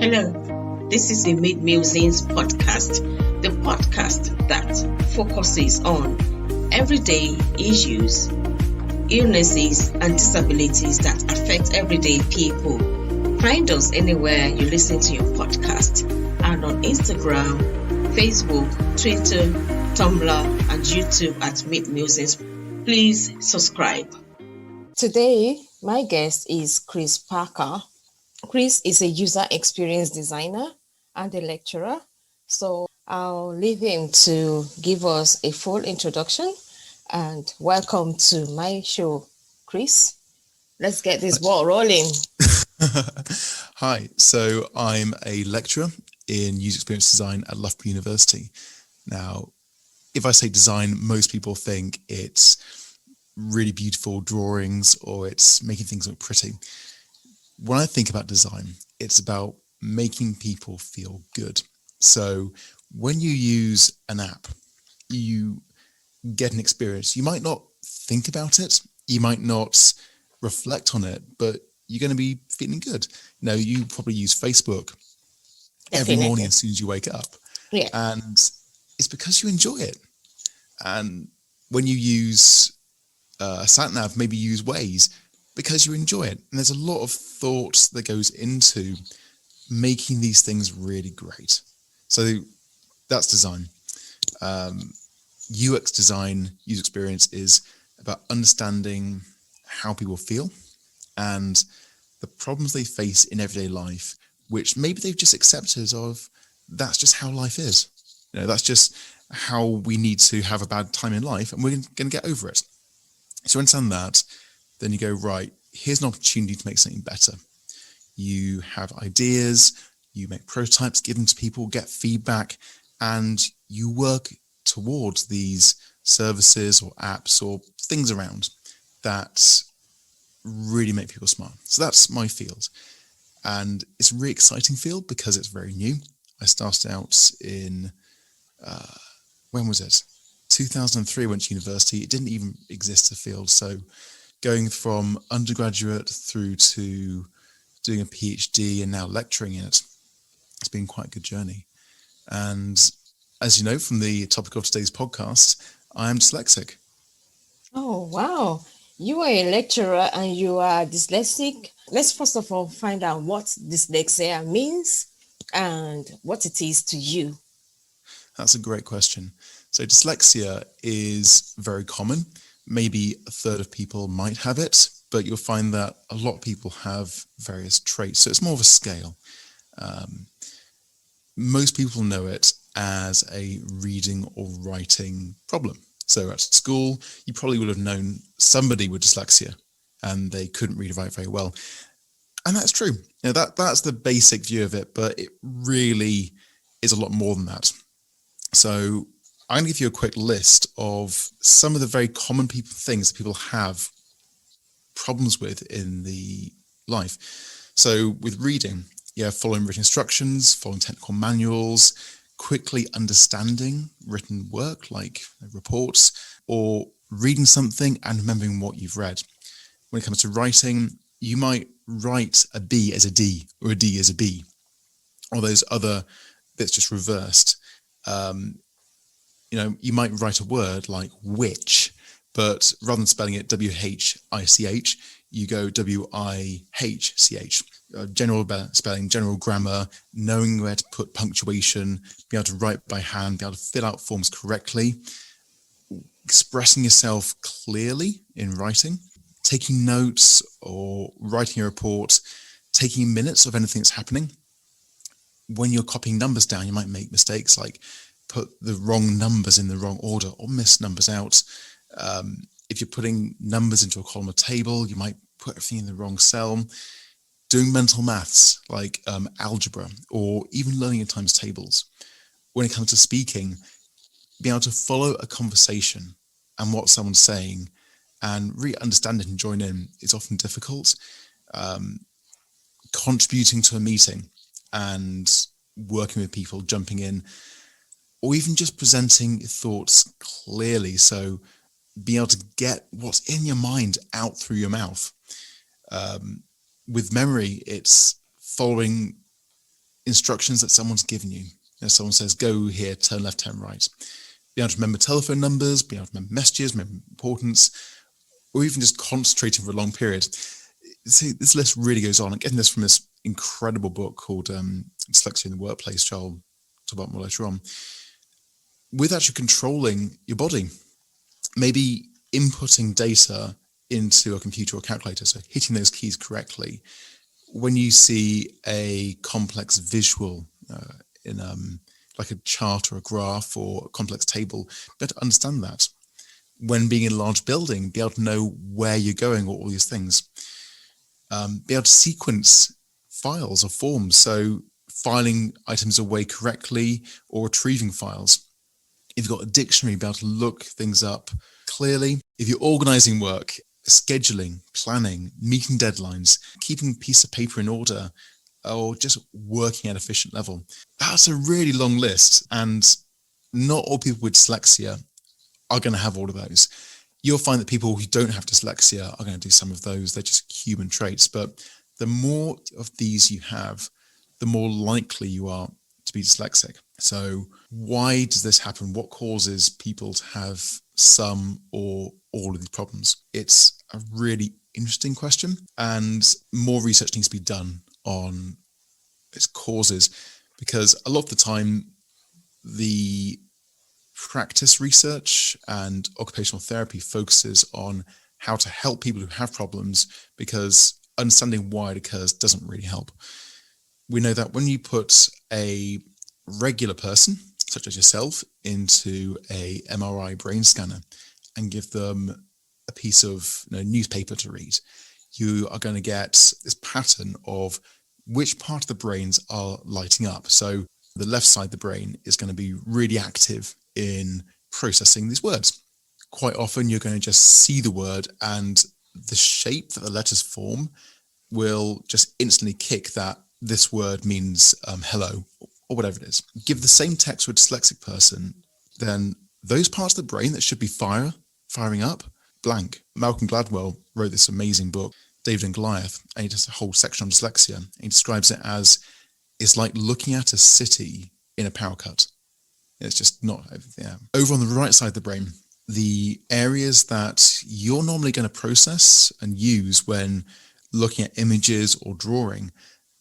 Hello, this is the Mid Musings podcast, the podcast that focuses on everyday issues, illnesses, and disabilities that affect everyday people. Find us anywhere you listen to your podcast and on Instagram, Facebook, Twitter, Tumblr, and YouTube at Mid Musings. Please subscribe. Today, my guest is Chris Parker. Chris is a user experience designer and a lecturer, so I'll leave him to give us a full introduction. And welcome to my show, Chris. Let's get this ball rolling. Hi, so I'm a lecturer in user experience design at Loughborough University. Now, if I say design, most people think it's really beautiful drawings or it's making things look pretty. When I think about design, it's about making people feel good. So when you use an app, you get an experience. You might not think about it, you might not reflect on it, but you're going to be feeling good. You probably use Facebook every morning as soon as you wake up. Yeah. And it's because you enjoy it. And when you use a sat-nav, maybe use Waze, because you enjoy it. And there's a lot of thought that goes into making these things really great. So that's design. UX design, user experience, is about understanding how people feel and the problems they face in everyday life, which maybe they've just accepted of that's just how life is. That's just how we need to have a bad time in life and we're going to get over it. So understand that, then you go, right, here's an opportunity to make something better. You have ideas, you make prototypes, give them to people, get feedback, and you work towards these services or apps or things around that really make people smile. So that's my field. And it's a really exciting field because it's very new. I started out in, when was it? 2003, I went to university. It didn't even exist, a field. So going from undergraduate through to doing a PhD and now lecturing in it, it's been quite a good journey. And as you know from the topic of today's podcast, I am dyslexic. Oh, wow. You are a lecturer and you are dyslexic. Let's first of all find out what dyslexia means and what it is to you. That's a great question. So dyslexia is very common. Maybe a third of people might have it, but you'll find that a lot of people have various traits. So it's more of a scale. Most people know it as a reading or writing problem. So at school, you probably would have known somebody with dyslexia and they couldn't read or write very well. And that's true. That's the basic view of it, but it really is a lot more than that. So I'm going to give you a quick list of some of the very common things that people have problems with in the life. So with reading, following written instructions, following technical manuals, quickly understanding written work like reports, or reading something and remembering what you've read. When it comes to writing, you might write a B as a D or a D as a B, or those other bits just reversed. You might write a word like witch, but rather than spelling it W-H-I-C-H, you go W-I-H-C-H. General spelling, general grammar, knowing where to put punctuation, be able to write by hand, be able to fill out forms correctly, expressing yourself clearly in writing, taking notes or writing a report, taking minutes of anything that's happening. When you're copying numbers down, you might make mistakes like put the wrong numbers in the wrong order or miss numbers out. If you're putting numbers into a column or table, you might put everything in the wrong cell. Doing mental maths like algebra or even learning in times tables. When it comes to speaking, being able to follow a conversation and what someone's saying and really understand it and join in is often difficult. Contributing to a meeting and working with people, jumping in, or even just presenting thoughts clearly. So being able to get what's in your mind out through your mouth. With memory, it's following instructions that someone's given you. Someone says, go here, turn left, turn right. Be able to remember telephone numbers, be able to remember messages, remember importance, or even just concentrating for a long period. See, this list really goes on. I'm getting this from this incredible book called Dyslexia in the Workplace, which I'll talk about more later on. With actually controlling your body, maybe inputting data into a computer or calculator, so hitting those keys correctly. When you see a complex visual in like a chart or a graph or a complex table, be able to understand that. When being in a large building, be able to know where you're going or all these things. Be able to sequence files or forms, so filing items away correctly or retrieving files. If you've got a dictionary, be able to look things up clearly. If you're organizing work, scheduling, planning, meeting deadlines, keeping a piece of paper in order, or just working at an efficient level. That's a really long list, and not all people with dyslexia are going to have all of those. You'll find that people who don't have dyslexia are going to do some of those. They're just human traits. But the more of these you have, the more likely you are to be dyslexic. So why does this happen? What causes people to have some or all of these problems? It's a really interesting question, and more research needs to be done on its causes, because a lot of the time the practice research and occupational therapy focuses on how to help people who have problems, because understanding why it occurs doesn't really help. We know that when you put a regular person, such as yourself, into a MRI brain scanner and give them a piece of newspaper to read, you are going to get this pattern of which part of the brains are lighting up. So the left side of the brain is going to be really active in processing these words. Quite often you're going to just see the word, and the shape that the letters form will just instantly kick that this word means hello, or whatever it is. Give the same text to a dyslexic person, then those parts of the brain that should be firing up, blank. Malcolm Gladwell wrote this amazing book, David and Goliath, and he does a whole section on dyslexia. And he describes it as, it's like looking at a city in a power cut. It's just not, yeah. Over on the right side of the brain, the areas that you're normally going to process and use when looking at images or drawing,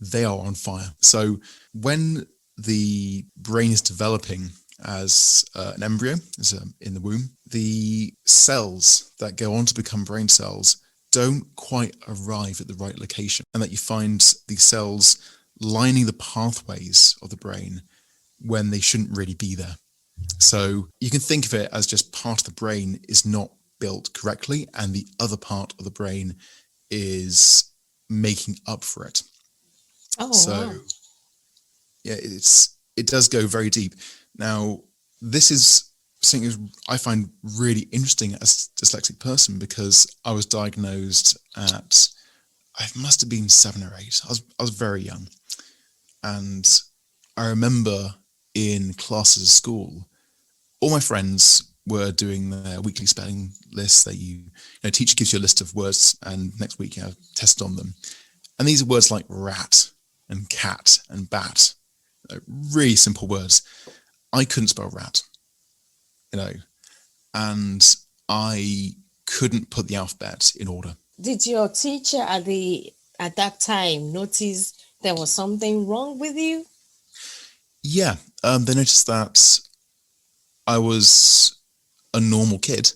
they are on fire. So when the brain is developing as an embryo, in the womb, the cells that go on to become brain cells don't quite arrive at the right location, and that you find these cells lining the pathways of the brain when they shouldn't really be there. So you can think of it as just part of the brain is not built correctly, and the other part of the brain is making up for it. Oh, so wow. Yeah, it does go very deep. Now, this is something I find really interesting as a dyslexic person, because I was diagnosed at, I must have been 7 or 8. I was very young, and I remember in classes at school, all my friends were doing their weekly spelling lists. That teacher gives you a list of words, and next week you have test on them. And these are words like rat and cat and bat, really simple words. I couldn't spell rat, and I couldn't put the alphabet in order. Did your teacher at that time notice there was something wrong with you? Yeah, they noticed that I was a normal kid,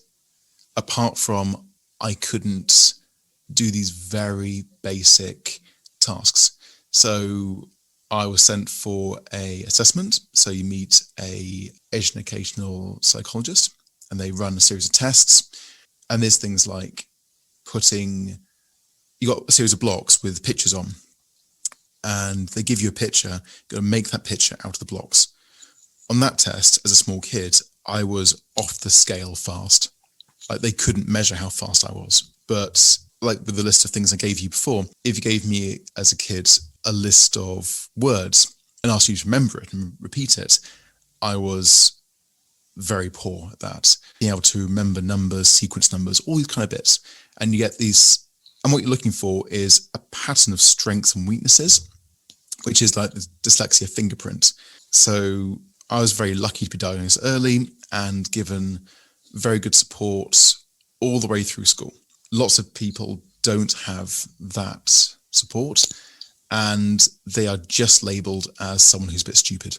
apart from I couldn't do these very basic tasks. So I was sent for a assessment. So you meet a educational psychologist, and they run a series of tests. And there's things like you got a series of blocks with pictures on, and they give you a picture, got to make that picture out of the blocks. On that test, as a small kid, I was off the scale fast. Like, they couldn't measure how fast I was. But like with the list of things I gave you before, if you gave me as a kid a list of words and asked you to remember it and repeat it, I was very poor at that. Being able to remember numbers, sequence numbers, all these kind of bits. And you get these, and what you're looking for is a pattern of strengths and weaknesses. which is like the dyslexia fingerprint. So I was very lucky to be diagnosed early and given very good support all the way through school. Lots of people don't have that support, and they are just labelled as someone who's a bit stupid.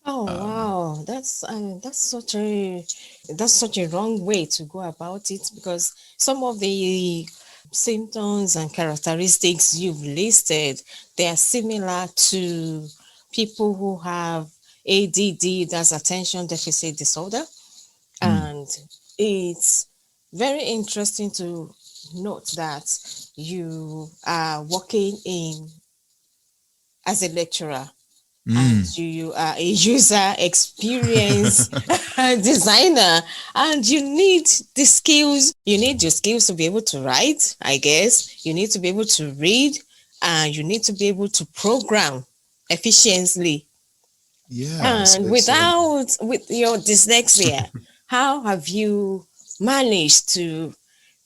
Oh wow, that's such a wrong way to go about it, because some of the symptoms and characteristics you've listed, they are similar to people who have ADD, that's attention deficit disorder. And it's very interesting to note that you are working in as a lecturer, and you are a user experience designer, and you need the skills. You need your skills to be able to write, I guess. You need to be able to read, and you need to be able to program efficiently. Yeah. So And it's, with your dyslexia, how have you managed to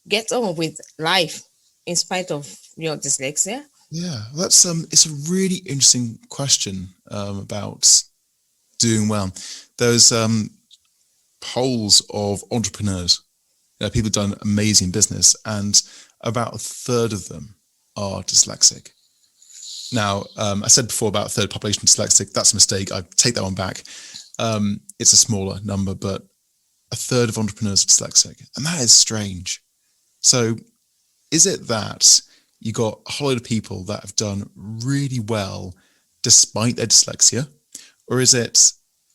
get on with life in spite of your dyslexia? yeah, that's it's a really interesting question about doing well. There's polls of entrepreneurs, people done amazing business, and about a third of them are dyslexic. Now, I said before about a third population dyslexic. That's a mistake. I take that one back. It's a smaller number, but a third of entrepreneurs are dyslexic, and that is strange. So is it that you got a whole load of people that have done really well despite their dyslexia? Or is it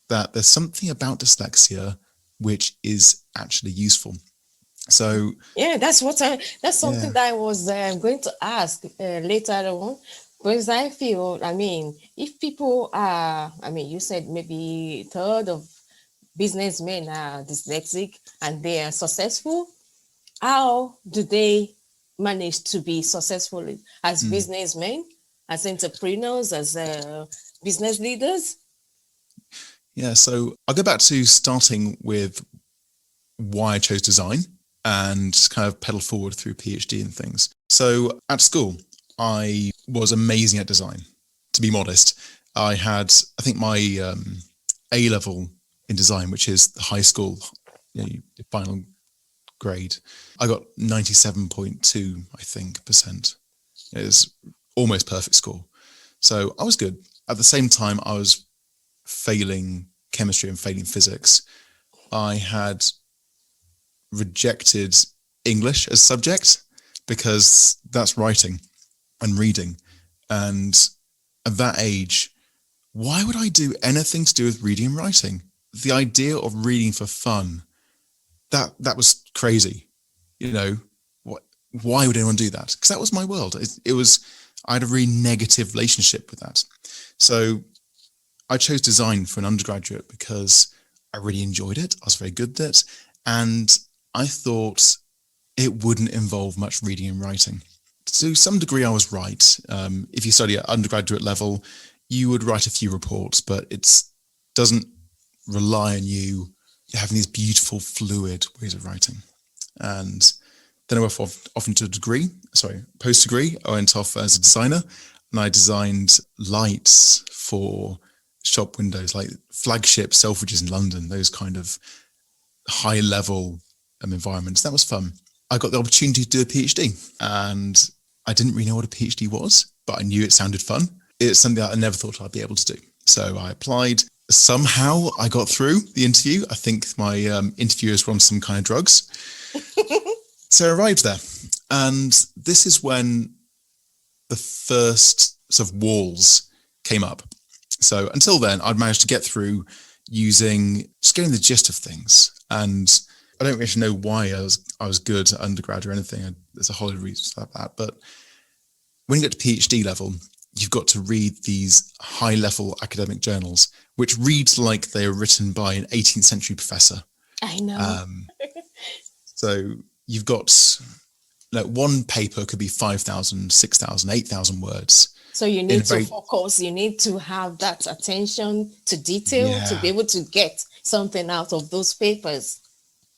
that there's something about dyslexia which is actually useful? So Yeah, that's something that I was going to ask later on, because I feel, I mean, if people are, I mean, you said maybe a third of businessmen are dyslexic and they are successful. How do they manage to be successful as businessmen, as entrepreneurs, as business leaders? yeah, so I'll go back to starting with why I chose design and kind of pedal forward through PhD and things. So at school, I was amazing at design, to be modest. I had, I think my A level in design, which is the high school, your final grade, I got 97.2, I think, percent. It was almost perfect score. So I was good. At the same time, I was failing chemistry and failing physics. I had rejected English as subject because that's writing and reading. And at that age, why would I do anything to do with reading and writing? The idea of reading for fun, that was crazy. Why would anyone do that? Because that was my world. I had a really negative relationship with that. So I chose design for an undergraduate because I really enjoyed it. I was very good at it. And I thought it wouldn't involve much reading and writing. To some degree, I was right. If you study at undergraduate level, you would write a few reports, but it doesn't rely on you having these beautiful, fluid ways of writing. And then I went off into post-degree. I went off as a designer, and I designed lights for shop windows, like flagship Selfridges in London, those kind of high-level environments. That was fun. I got the opportunity to do a PhD, and I didn't really know what a PhD was, but I knew it sounded fun. It's something that I never thought I'd be able to do. So I applied. Somehow I got through the interview. I think my interviewers were on some kind of drugs. So I arrived there, and this is when the first sort of walls came up. So until then, I'd managed to get through just getting the gist of things. And I don't really know why I was good at undergrad or anything. There's a whole lot of reasons for that. But when you get to PhD level, you've got to read these high-level academic journals, which reads like they are written by an 18th century professor. I know. So you've got, one paper could be 5,000, 6,000, 8,000 words. So you need to focus. You need to have that attention to detail to be able to get something out of those papers.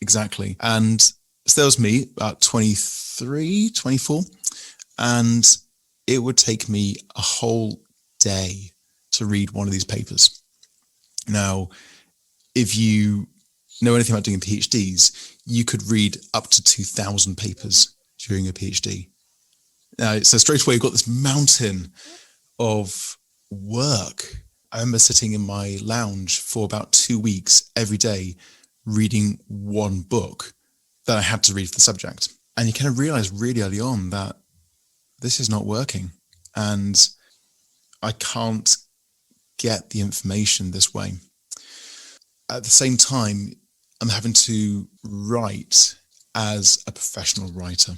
Exactly. And so that was me, about 23, 24. And it would take me a whole day to read one of these papers. Now, if you know anything about doing PhDs, you could read up to 2,000 papers during a PhD. Now, so straight away, you've got this mountain of work. I remember sitting in my lounge for about 2 weeks every day, reading one book that I had to read for the subject. And you kind of realize really early on that this is not working and I can't get the information this way. At the same time, I'm having to write as a professional writer.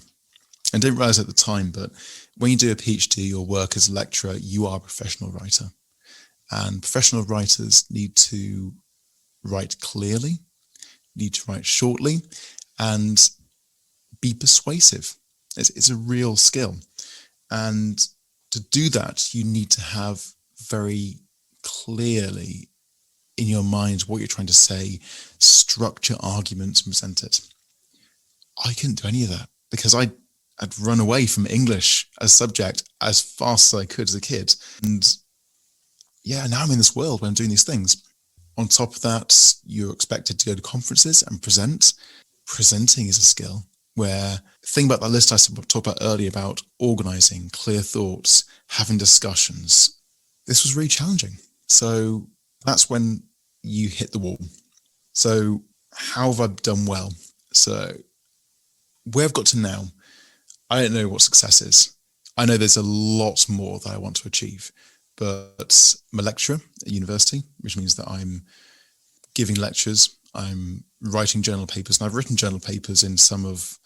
I didn't realize at the time, but when you do a PhD or work as a lecturer, you are a professional writer. And professional writers need to write clearly, need to write shortly, and be persuasive. It's a real skill. And to do that, you need to have very clearly in your mind what you're trying to say, structure arguments and present it. I couldn't do any of that because I'd run away from English as subject as fast as I could as a kid. And yeah, now I'm in this world where I'm doing these things. On top of that, you're expected to go to conferences and present. Presenting is a skill where, think about that list I talked about earlier about organizing, clear thoughts, having discussions. This was really challenging. So that's when you hit the wall. So how have I done well? So where I've got to now, I don't know what success is. I know there's a lot more that I want to achieve, but I'm a lecturer at university, which means that I'm giving lectures, I'm writing journal papers, and I've written journal papers in some of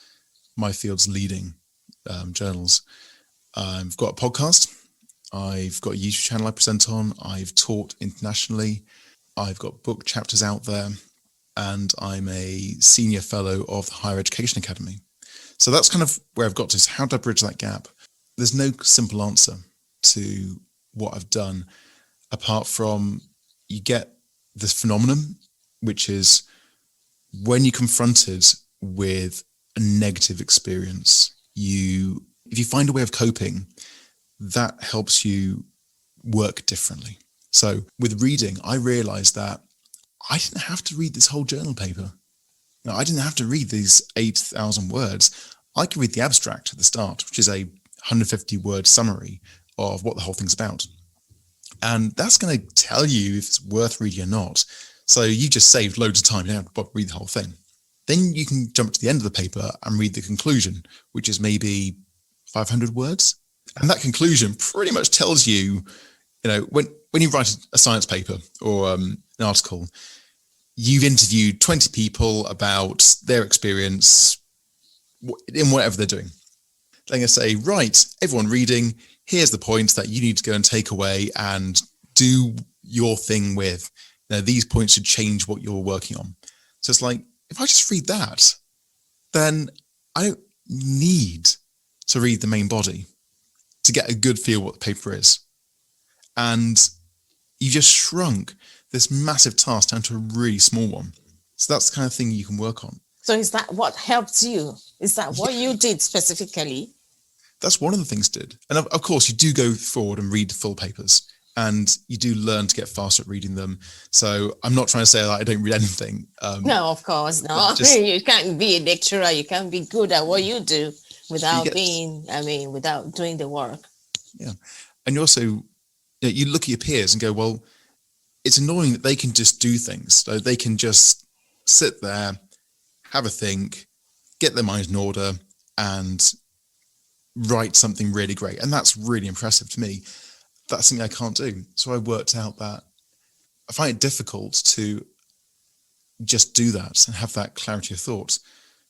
my field's leading journals. I've got a podcast. I've got a YouTube channel I present on. I've taught internationally. I've got book chapters out there, and I'm a senior fellow of the Higher Education Academy. So that's kind of where I've got to. So how do I bridge that gap? There's no simple answer to what I've done, apart from you get this phenomenon, which is when you're confronted with a negative experience, if you find a way of coping, that helps you work differently. So with reading, I realized that I didn't have to read this whole journal paper. No, I didn't have to read these 8,000 words. I could read the abstract at the start, which is a 150-word summary of what the whole thing's about. And that's going to tell you if it's worth reading or not. So you just saved loads of time. You don't have to read the whole thing. Then you can jump to the end of the paper and read the conclusion, which is maybe 500 words. And that conclusion pretty much tells you, when you write a science paper or an article, you've interviewed 20 people about their experience in whatever they're doing. They're going to say, right, everyone reading, here's the points that you need to go and take away and do your thing with. These points should change what you're working on. So it's like, if I just read that, then I don't need to read the main body to get a good feel what the paper is. And you just shrunk this massive task down to a really small one. So that's the kind of thing you can work on. So is that what helped you? Is that what you did specifically? That's one of the things I did. And of course, you do go forward and read the full papers. And you do learn to get faster at reading them. So I'm not trying to say that I don't read anything. No, of course not. You can't be a lecturer. You can't be good at what you do without without doing the work. Yeah. And you also, you look at your peers and go, well, it's annoying that they can just do things. So they can just sit there, have a think, get their minds in order and write something really great. And that's really impressive to me. That's something I can't do. So I worked out that I find it difficult to just do that and have that clarity of thought.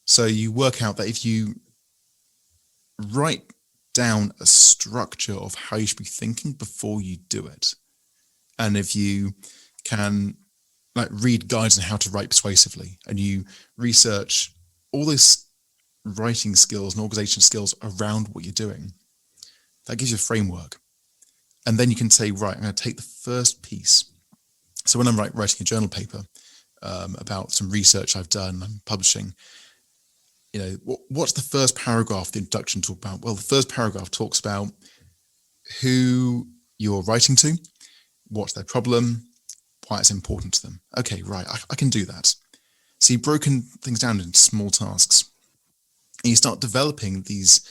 So you work out that if you write down a structure of how you should be thinking before you do it, and if you can read guides on how to write persuasively, and you research all those writing skills and organization skills around what you're doing, that gives you a framework. And then you can say, right, I'm going to take the first piece. So when I'm writing a journal paper about some research I've done, I'm publishing, what's the first paragraph, the introduction talk about? Well, the first paragraph talks about who you're writing to, what's their problem, why it's important to them. Okay, right, I can do that. So you've broken things down into small tasks. And you start developing these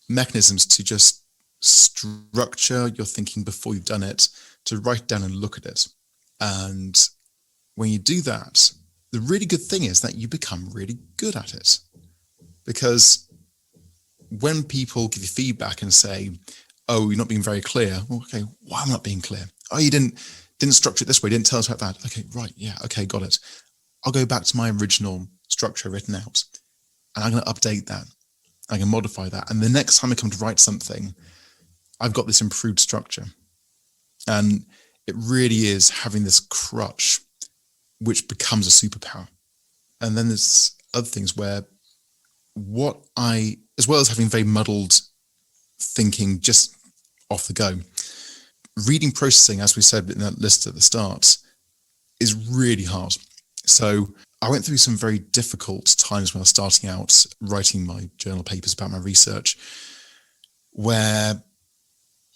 mechanisms to just structure your thinking before you've done it, to write down and look at it. And when you do that, the really good thing is that you become really good at it. Because when people give you feedback and say, oh, you're not being very clear. Well, okay, why am I not being clear? Oh, you didn't structure it this way, didn't tell us about that. Okay, right, yeah, okay, got it. I'll go back to my original structure written out, and I'm going to update that. I can modify that. And the next time I come to write something, I've got this improved structure. And it really is having this crutch, which becomes a superpower. And then there's other things where as well as having very muddled thinking just off the go, reading processing, as we said in that list at the start, is really hard. So I went through some very difficult times when I was starting out writing my journal papers about my research, where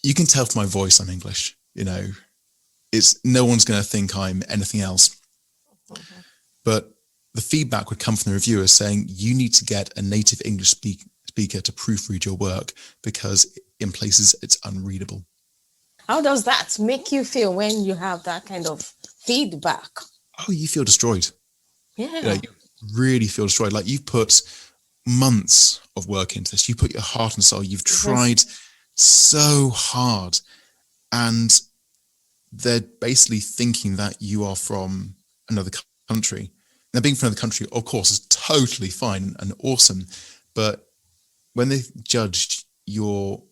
you can tell from my voice I'm English. It's no one's going to think I'm anything else. Mm-hmm. But the feedback would come from the reviewers saying you need to get a native English speaker to proofread your work because in places it's unreadable. How does that make you feel when you have that kind of feedback? Oh, you feel destroyed. Yeah. You really feel destroyed. Like you've put months of work into this. You put your heart and soul. You've tried so hard. And they're basically thinking that you are from another country. Now, being from another country, of course, is totally fine and awesome. But when they judged your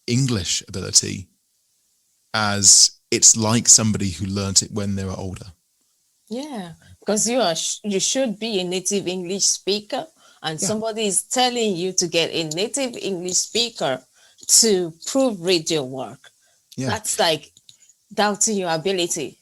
English ability as it's like somebody who learnt it when they were older. Yeah, because you should be a native English speaker, and somebody is telling you to get a native English speaker to proofread your work. Yeah. That's like doubting your ability.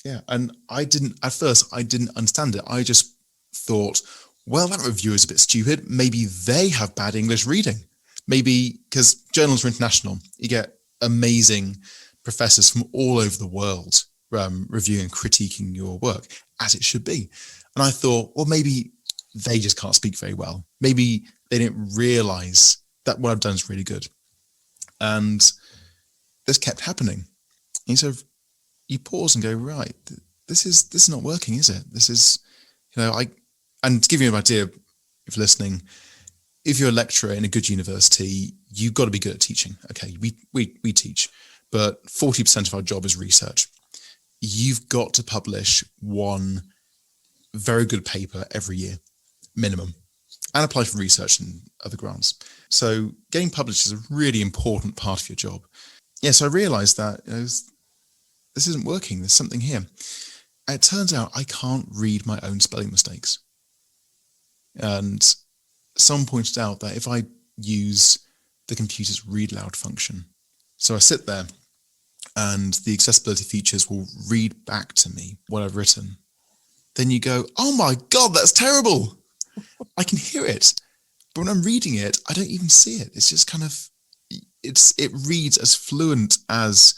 Yeah, and at first I didn't understand it. I just thought, well, that reviewer is a bit stupid. Maybe they have bad English reading. Maybe because journals are international, you get amazing professors from all over the world reviewing and critiquing your work, as it should be. And I thought, well, maybe they just can't speak very well. Maybe they didn't realize that what I've done is really good. And this kept happening. And so you pause and go, right, this is not working, is it? This is, and to give you an idea, if listening, if you're a lecturer in a good university, you've got to be good at teaching. Okay, we teach, but 40% of our job is research. You've got to publish one very good paper every year, minimum, and apply for research and other grants. So getting published is a really important part of your job. Yeah, so I realized that this isn't working. There's something here. And it turns out I can't read my own spelling mistakes. And someone pointed out that if I use the computer's read loud function, so I sit there and the accessibility features will read back to me what I've written, then you go, oh my God, that's terrible. I can hear it. But when I'm reading it, I don't even see it. It's just kind of, it reads as fluent as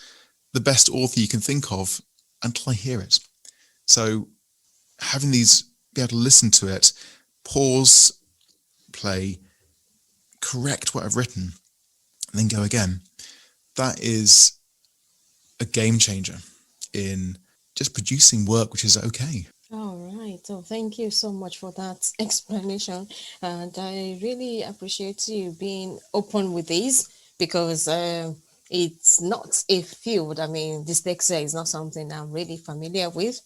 the best author you can think of until I hear it. So having be able to listen to it, pause, play, correct what I've written, and then go again, that is a game changer in just producing work which is okay. All right. So thank you so much for that explanation. And I really appreciate you being open with this because it's not a field. I mein, dyslexia is not something I'm really familiar with.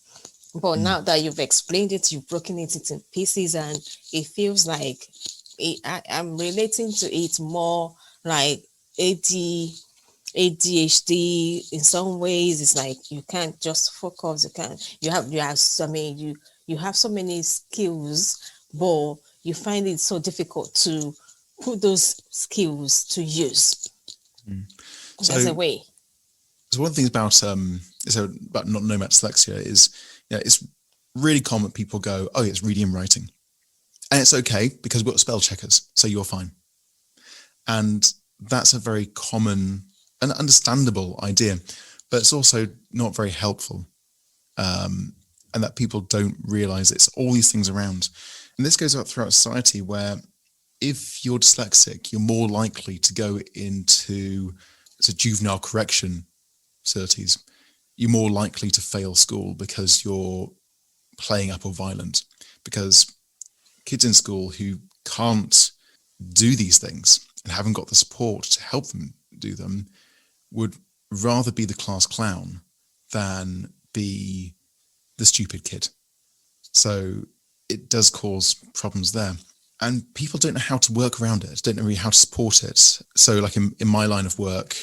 But now that you've explained it, you've broken it into pieces, and it feels like I'm relating to it more like ADHD in some ways. It's like you can't just focus. You have so many skills, but you find it so difficult to put those skills to use. There's a way. So one of the things about not knowing about dyslexia is, it's really common. People go, oh, it's reading and writing. And it's okay because we've got spell checkers, so you're fine. And that's a very common an understandable idea, but it's also not very helpful. And that people don't realize it's all these things around. And this goes out throughout society, where if you're dyslexic, you're more likely to go into juvenile correction facilities. You're more likely to fail school because you're playing up or violent, because kids in school who can't do these things and haven't got the support to help them do them would rather be the class clown than be the stupid kid. So it does cause problems there. And people don't know how to work around it, don't know really how to support it. So like in my line of work,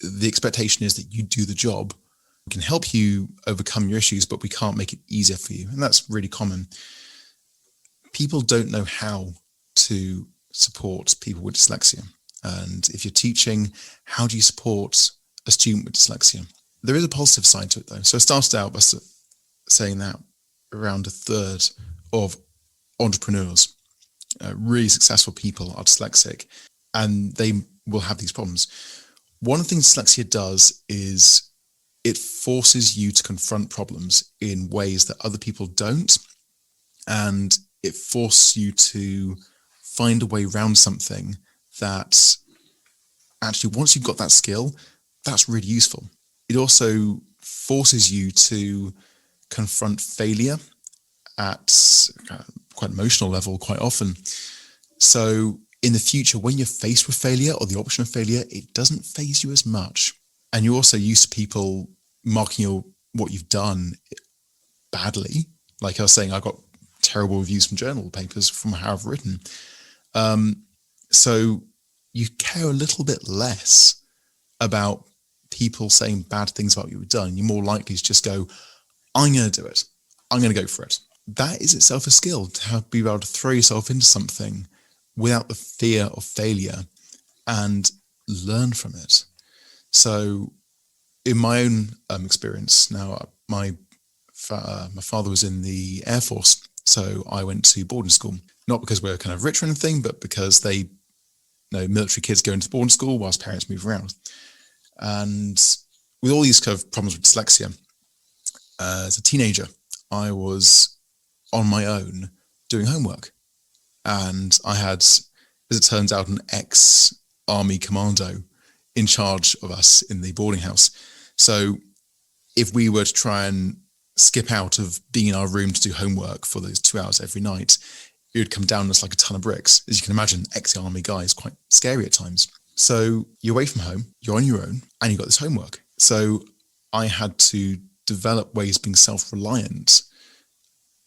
the expectation is that you do the job. We can help you overcome your issues, but we can't make it easier for you. And that's really common. People don't know how to support people with dyslexia. And if you're teaching, how do you support a student with dyslexia? There is a positive side to it, though. So I started out by saying that around a third of entrepreneurs, really successful people, are dyslexic, and they will have these problems. One of the things dyslexia does is it forces you to confront problems in ways that other people don't, and it forces you to find a way around something that actually, once you've got that skill, that's really useful. It also forces you to confront failure at quite an emotional level quite often. So in the future, when you're faced with failure or the option of failure, it doesn't faze you as much. And you're also used to people marking what you've done badly. Like I was saying, I got terrible reviews from journal papers from how I've written. So you care a little bit less about people saying bad things about what you've done. You're more likely to just go, I'm going to do it. I'm going to go for it. That is itself a skill, to be able to throw yourself into something without the fear of failure and learn from it. So in my own experience, now my father was in the Air Force, so I went to boarding school, not because we were kind of rich or anything, but because military kids go into boarding school whilst parents move around. And with all these kind of problems with dyslexia, as a teenager, I was on my own doing homework. And I had, as it turns out, an ex-army commando in charge of us in the boarding house. So if we were to try and skip out of being in our room to do homework for those 2 hours every night, it would come down on us like a ton of bricks. As you can imagine, ex-army guy is quite scary at times. So you're away from home, you're on your own, and you've got this homework. So I had to develop ways of being self-reliant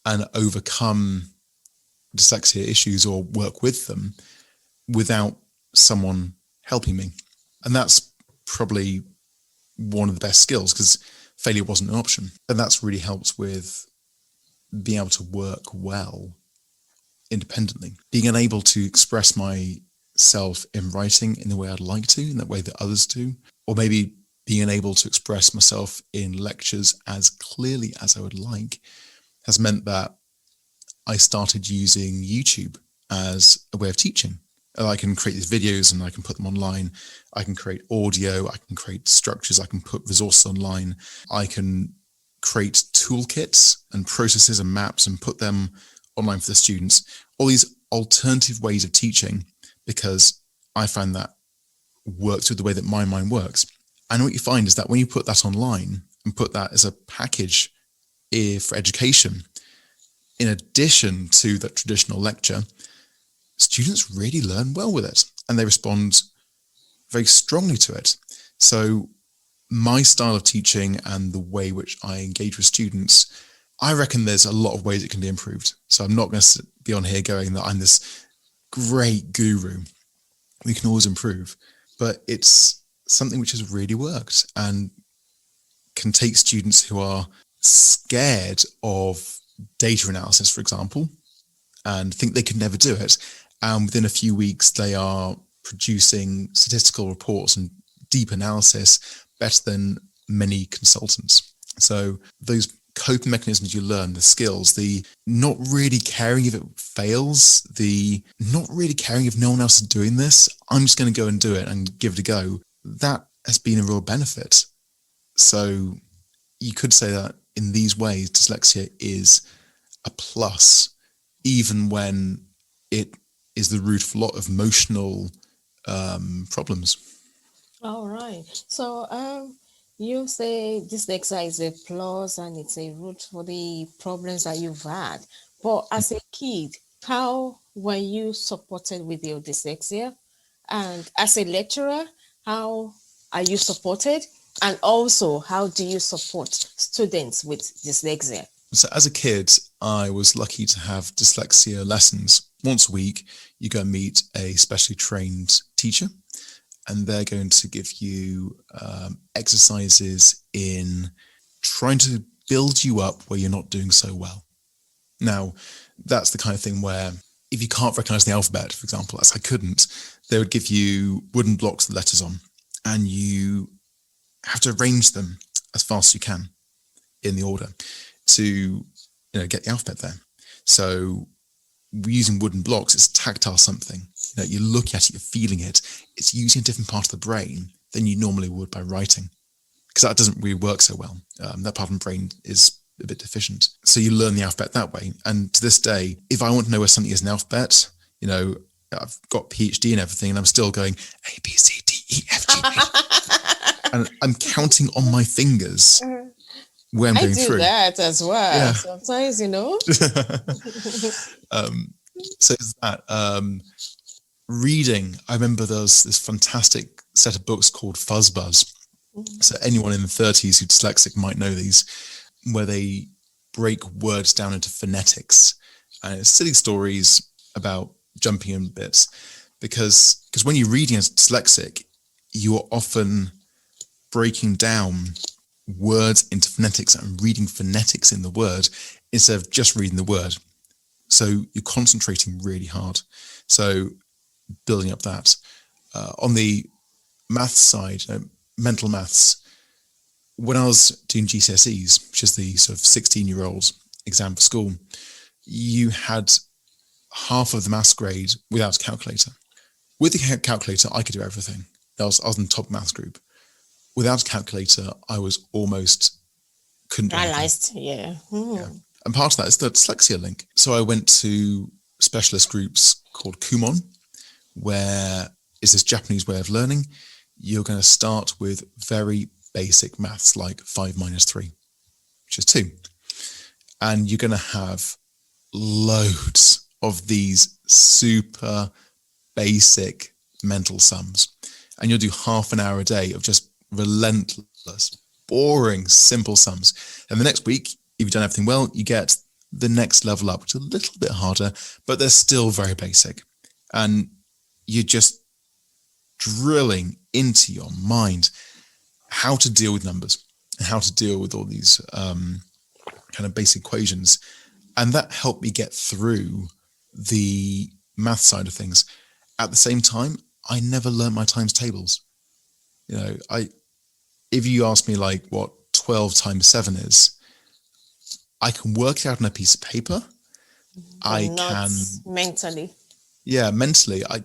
and overcome dyslexia issues or work with them without someone helping me. And that's probably one of the best skills, because failure wasn't an option. And that's really helped with being able to work well independently, being unable to express myself in writing in the way I'd like to, in that way that others do, or maybe being unable to express myself in lectures as clearly as I would like, has meant that I started using YouTube as a way of teaching. I can create these videos and I can put them online. I can create audio, I can create structures, I can put resources online. I can create toolkits and processes and maps and put them online for the students. All these alternative ways of teaching, because I find that works with the way that my mind works. And what you find is that when you put that online and put that as a package for education, in addition to that traditional lecture, students really learn well with it and they respond very strongly to it. So my style of teaching and the way which I engage with students, I reckon there's a lot of ways it can be improved. So I'm not going to be on here going that I'm this great guru. We can always improve, but it's something which has really worked and can take students who are scared of data analysis, for example, and think they could never do it. And within a few weeks, they are producing statistical reports and deep analysis better than many consultants. So those coping mechanisms you learn, the skills, the not really caring if it fails, the not really caring if no one else is doing this, I'm just going to go and do it and give it a go. That has been a real benefit. So you could say that in these ways, dyslexia is a plus, even when it is the root of a lot of emotional problems. All right. So, you say dyslexia is a plus and it's a root for the problems that you've had. But as a kid, how were you supported with your dyslexia? And as a lecturer, how are you supported? And also, how do you support students with dyslexia? So as a kid, I was lucky to have dyslexia lessons. Once a week, you go and meet a specially trained teacher, and they're going to give you exercises in trying to build you up where you're not doing so well. Now, that's the kind of thing where if you can't recognize the alphabet, for example, as I couldn't, they would give you wooden blocks with letters on, and you have to arrange them as fast as you can in the order to get the alphabet there. So using wooden blocks, it's tactile something. You're looking at it, you're feeling it. It's using a different part of the brain than you normally would by writing, because that doesn't really work so well. That part of the brain is a bit deficient. So you learn the alphabet that way. And to this day, if I want to know where something is in alphabet, I've got PhD and everything, and I'm still going A, B, C, D, E, F, G, H. And I'm counting on my fingers where I'm going through. I do that as well. Yeah. Sometimes, So is that reading. I remember there was this fantastic set of books called Fuzz Buzz. So anyone in the 30s who's dyslexic might know these, where they break words down into phonetics. And it's silly stories about jumping in bits, because when you're reading as dyslexic, you are often breaking down words into phonetics and reading phonetics in the word instead of just reading the word. So you're concentrating really hard. So building up that. On the maths side, mental maths, when I was doing GCSEs, which is the sort of 16-year-old exam for school, you had half of the maths grade without a calculator. With the calculator, I could do everything. I was in the top maths group. Without a calculator, I was almost couldn't do anything. Yeah. Yeah. And part of that is the dyslexia link. So I went to specialist groups called Kumon, where it's this Japanese way of learning. You're going to start with very basic maths like 5 minus 3, which is 2. And you're going to have loads of these super basic mental sums. And you'll do half an hour a day of just relentless, boring, simple sums. And the next week, if you've done everything well, you get the next level up, which is a little bit harder, but they're still very basic. And you're just drilling into your mind how to deal with numbers and how to deal with all these kind of basic equations. And that helped me get through the math side of things. At the same time, I never learned my times tables. If you ask me like what 12 times 7 is, I can work it out on a piece of paper. I can mentally. Yeah, mentally. I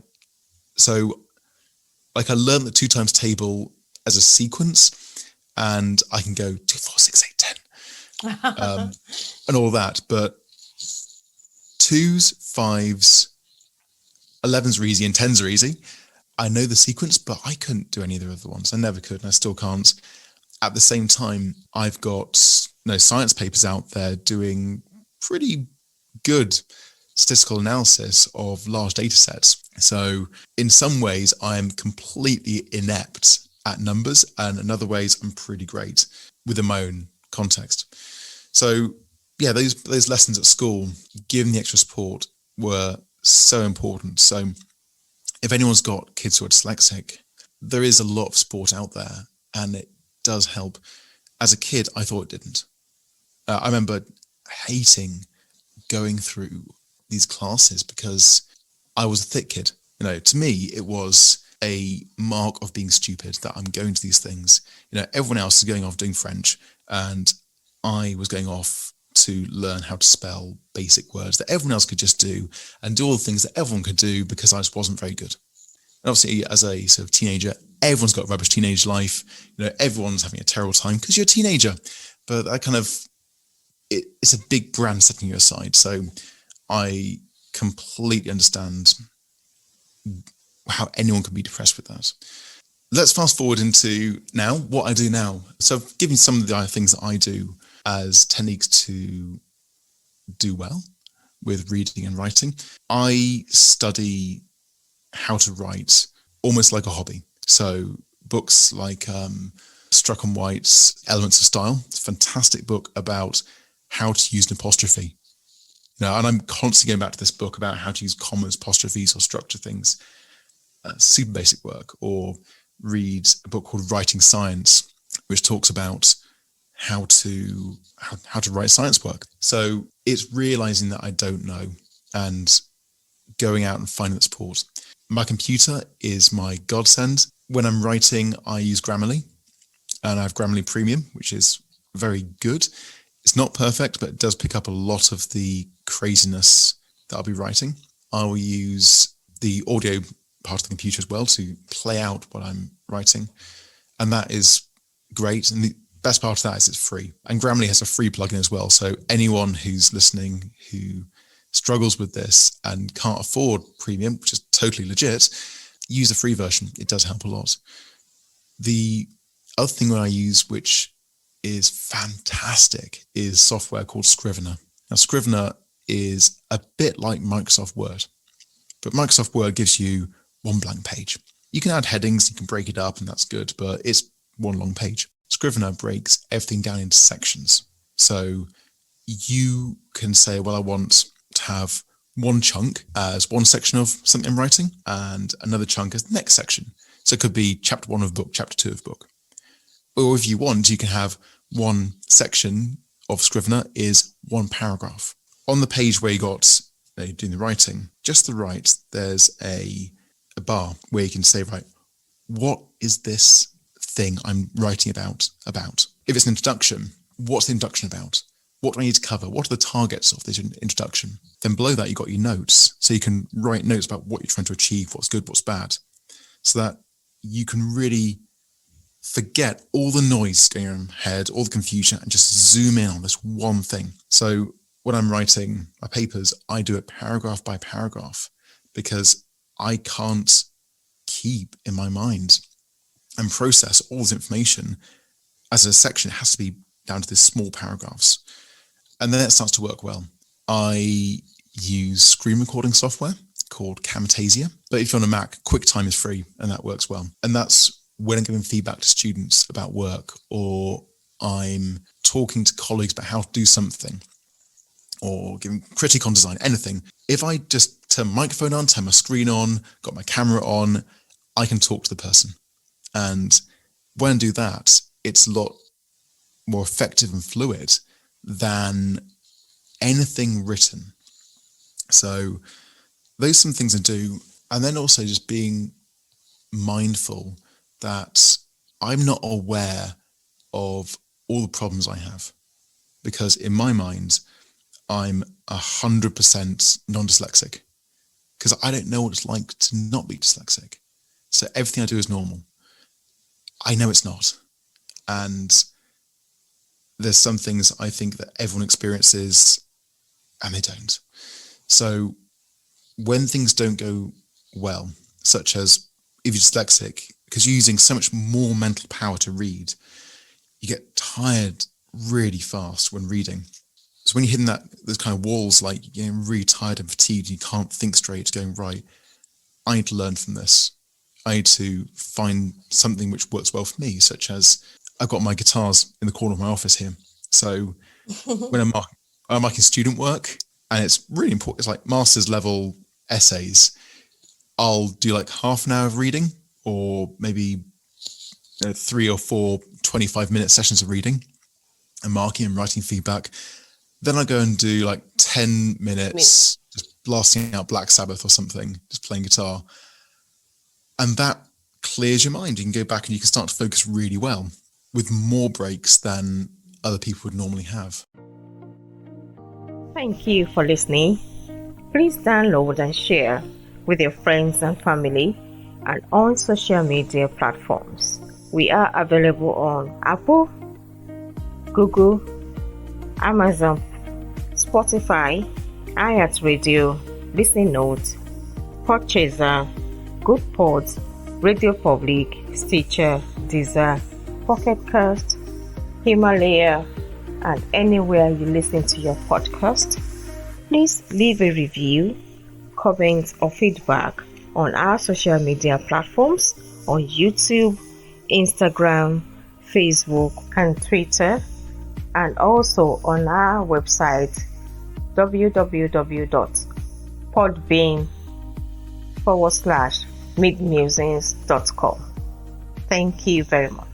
learned the 2 times table as a sequence, and I can go 2, 4, 6, 8, 10, and all that. But 2s, 5s, 11s are easy, and 10s are easy. I know the sequence, but I couldn't do any of the other ones. I never could, and I still can't. At the same time, I've got science papers out there doing pretty good statistical analysis of large data sets. So in some ways, I'm completely inept at numbers, and in other ways, I'm pretty great within my own context. So yeah, those lessons at school, given the extra support, were so important. So if anyone's got kids who are dyslexic, there is a lot of support out there, and it does help. As a kid, I thought it didn't. I remember hating going through these classes because I was a thick kid. To me, it was a mark of being stupid that I'm going to these things. Everyone else is going off doing French, and I was going off to learn how to spell basic words that everyone else could just do, and do all the things that everyone could do because I just wasn't very good. And obviously, as a sort of teenager, everyone's got a rubbish teenage life. Everyone's having a terrible time because you're a teenager. But that kind of, it's a big brand setting you aside. So I completely understand how anyone can be depressed with that. Let's fast forward into now, what I do now. So I've given some of the other things that I do as techniques to do well with reading and writing. I study how to write almost like a hobby. So books like Struck on White's Elements of Style. It's a fantastic book about how to use an apostrophe. And I'm constantly going back to this book about how to use commas, apostrophes, or structure things. Super basic work. Or read a book called Writing Science, which talks about how to write science work. So it's realizing that I don't know and going out and finding that support. My computer is my godsend. When I'm writing, I use Grammarly, and I have Grammarly Premium, which is very good. It's not perfect, but it does pick up a lot of the craziness that I'll be writing. I will use the audio part of the computer as well to play out what I'm writing. And that is great. And the best part of that is it's free. And Grammarly has a free plugin as well. So anyone who's listening who struggles with this and can't afford premium, which is totally legit, use the free version. It does help a lot. The other thing that I use, which is fantastic, is software called Scrivener. Now, Scrivener is a bit like Microsoft Word, but Microsoft Word gives you one blank page. You can add headings, you can break it up, and that's good, but it's one long page. Scrivener breaks everything down into sections. So you can say, well, I want to have one chunk as one section of something I'm writing and another chunk as the next section. So it could be chapter 1 of book, chapter 2 of book. Or if you want, you can have one section of Scrivener is one paragraph. On the page where you got doing the writing, just to the right, there's a bar where you can say, right, what is this thing I'm writing about? If it's an introduction, what's the introduction about? What do I need to cover? What are the targets of this introduction? Then below that, you've got your notes. So you can write notes about what you're trying to achieve, what's good, what's bad, so that you can really forget all the noise going on in your head, all the confusion, and just zoom in on this one thing. So when I'm writing my papers, I do it paragraph by paragraph because I can't keep in my mind and process all this information as a section. It has to be down to these small paragraphs. And then it starts to work well. I use screen recording software called Camtasia, but if you're on a Mac, QuickTime is free and that works well. And that's when I'm giving feedback to students about work, or I'm talking to colleagues about how to do something, or giving critique on design, anything. If I just turn my microphone on, turn my screen on, got my camera on, I can talk to the person. And when I do that, it's a lot more effective and fluid than anything written. So those are some things I do. And then also just being mindful that I'm not aware of all the problems I have, because in my mind, I'm 100% non-dyslexic, because I don't know what it's like to not be dyslexic. So everything I do is normal. I know it's not. And there's some things I think that everyone experiences and they don't. So when things don't go well, such as if you're dyslexic, because you're using so much more mental power to read, you get tired really fast when reading. So when you're hitting those kind of walls, like you're getting really tired and fatigued, you can't think straight, going, right, I need to learn from this. I need to find something which works well for me, such as I've got my guitars in the corner of my office here. So when I'm marking student work, and it's really important, it's like master's level essays, I'll do like half an hour of reading, or maybe 3 or 4 25-minute sessions of reading and marking and writing feedback. Then I go and do like 10 minutes just blasting out Black Sabbath or something, just playing guitar. And that clears your mind. You can go back and you can start to focus really well with more breaks than other people would normally have. Thank you for listening. Please download and share with your friends and family and on social media platforms. We are available on Apple, Google, Amazon, Spotify, iHeartRadio, Listen Note, Podchaser, Good Pods, Radio Public, Stitcher, Deezer, Pocket Cast, Himalaya, and anywhere you listen to your podcast. Please leave a review, comment, or feedback on our social media platforms on YouTube, Instagram, Facebook, and Twitter, and also on our website www.podbean.com/midmusings.com. Thank you very much.